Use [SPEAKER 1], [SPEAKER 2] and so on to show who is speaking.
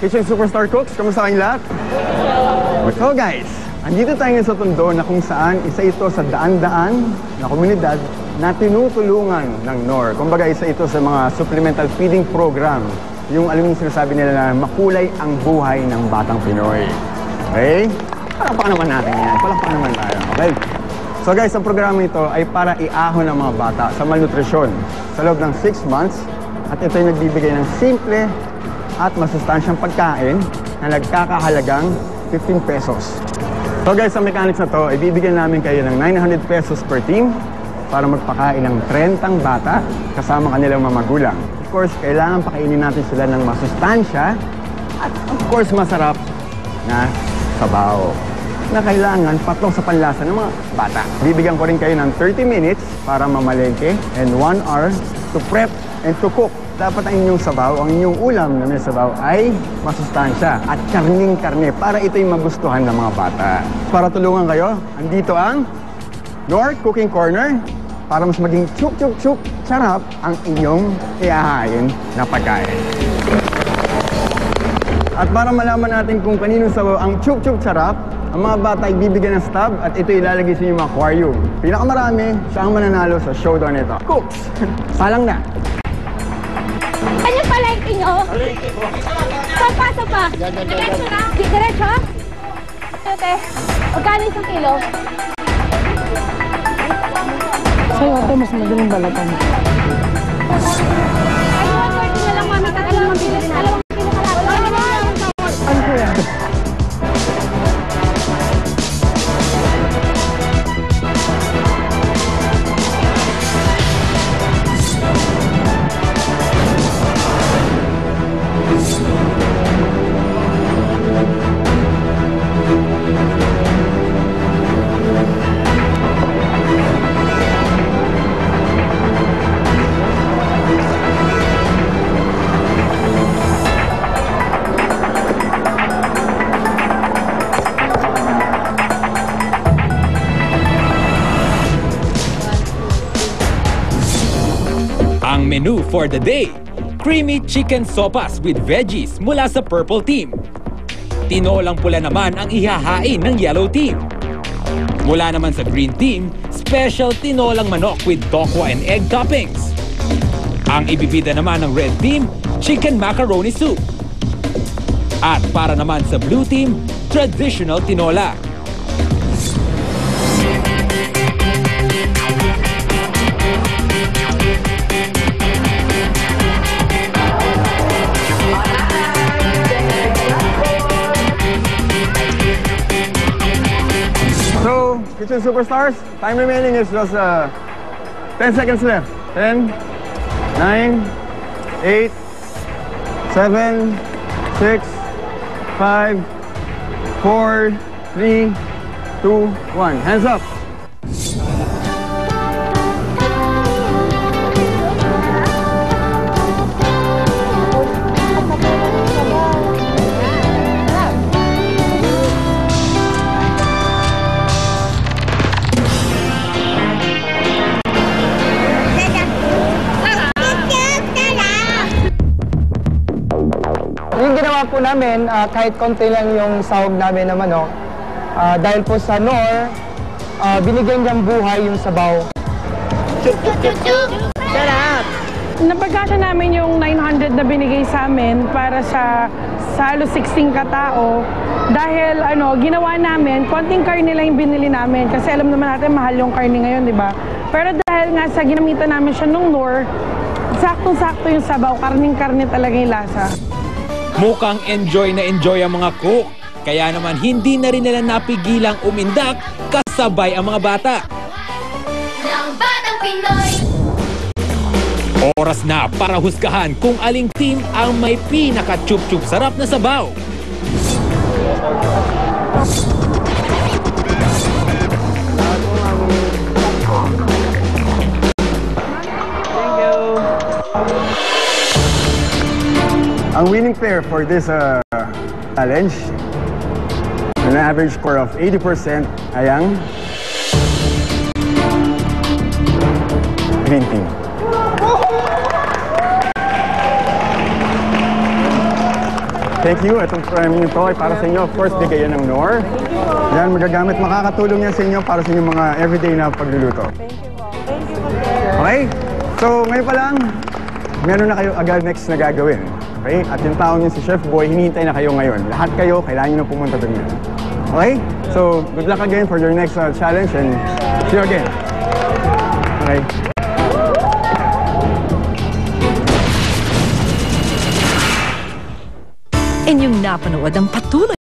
[SPEAKER 1] Kitchen Superstar Cooks, kamusta kayong lahat? So guys, andito tayo sa Tondo na kung saan isa ito sa daan-daan na komunidad na tinutulungan ng NOR. Kumbaga isa ito sa mga supplemental feeding program. Yung alam yung sinasabi nila na makulay ang buhay ng batang Pinoy. Okay? Palakpakan naman natin yan. Palakpakan naman tayo. Okay? So guys, ang programa ito ay para iahon ang mga bata sa malnutrisyon sa loob ng 6 months. At ito ay nagbibigay ng simple at masustansyang pagkain na nagkakahalagang 15 pesos. So guys, sa mechanics na to, ibibigyan namin kayo ng 900 pesos per team para magpakain ng 30 bata kasama kanilang mga magulang. Of course, kailangan pakainin natin sila ng masustansya at of course, masarap na sabaw na kailangan patok sa panlasa ng mga bata. Bibigyan ko rin kayo ng 30 minutes para mamalengke and 1 hour to prep and to cook. Dapat ang inyong sabaw, ang inyong ulam na may sabaw ay masustansya at karning-karne para ito'y magustuhan ng mga bata. Para tulungan kayo, andito ang NOR Cooking Corner para mas maging chup-chup-chup sarap ang inyong iahain na pagkain. At para malaman natin kung kaninong sabaw ang chup-chup sarap, ang mga bata ay bibigyan ng stab at ito ilalagay sa inyong mga aquarium. Pinakamarami, siya ang mananalo sa showdown nito. Cooks! Salang na!
[SPEAKER 2] Ano palengke nyo? Saan pasok pa? Diretso na? Diretso? Ate, magkano isang kilo?
[SPEAKER 3] Sa'yo ate, mas madaling balatan.
[SPEAKER 2] Ay, 130 na lang mami. Alam mo, bilis. Alam mo, pinakalaban.
[SPEAKER 3] Ano ko yan?
[SPEAKER 4] Ang menu for the day, creamy chicken sopas with veggies mula sa purple team. Tinolang pula naman ang ihahain ng yellow team. Mula naman sa green team, special tinolang manok with tokwa and egg toppings. Ang ibibida naman ng red team, chicken macaroni soup. At para naman sa blue team, traditional tinola.
[SPEAKER 1] Kitchen Superstars, time remaining is just 10 seconds left. 10, 9, 8, 7, 6, 5, 4, 3, 2, 1. Hands up.
[SPEAKER 3] Yung ginawa po namin, kahit konti lang yung sahog namin na manok, dahil po sa NOR, binigyan niyang buhay yung sabaw.
[SPEAKER 2] Chup, chup, chup, chup!
[SPEAKER 3] Sarap!
[SPEAKER 5] Napagkasya namin yung 900 na binigay sa amin para sa halos 16 katao. Dahil ginawa namin, konting karne lang yung binili namin. Kasi alam naman natin, mahal yung karne ngayon, di ba? Pero dahil nga sa ginamitan namin siya nung NOR, saktong-sakto yung sabaw, karning-karne talaga yung lasa.
[SPEAKER 4] Mukhang enjoy na enjoy ang mga cook. Kaya naman hindi na rin nila napigilang umindak kasabay ang mga bata.
[SPEAKER 2] Ng Batang Pinoy!
[SPEAKER 4] Oras na para husgahan kung aling team ang may pinaka-chup-chup sarap na sabaw.
[SPEAKER 1] Ang winning pair for this challenge, an average score of 80% ay ang green team. Thank you. Itong premium ito ay para sa inyo. Of course, bigay yan ng Knorr. Yan, magagamit. Makakatulong yan sa inyo para sa inyong mga everyday na pagluluto. Okay? So, ngayon pa lang, meron na kayo agad next na gagawin. Okay? At yung taong yun si Chef Boy, hinihintay na kayo ngayon. Lahat kayo, kailangan nyo na pumunta doon yan. Okay? So, good luck again for your next challenge and see you again. Okay?
[SPEAKER 6] Inyong napanood ang patuloy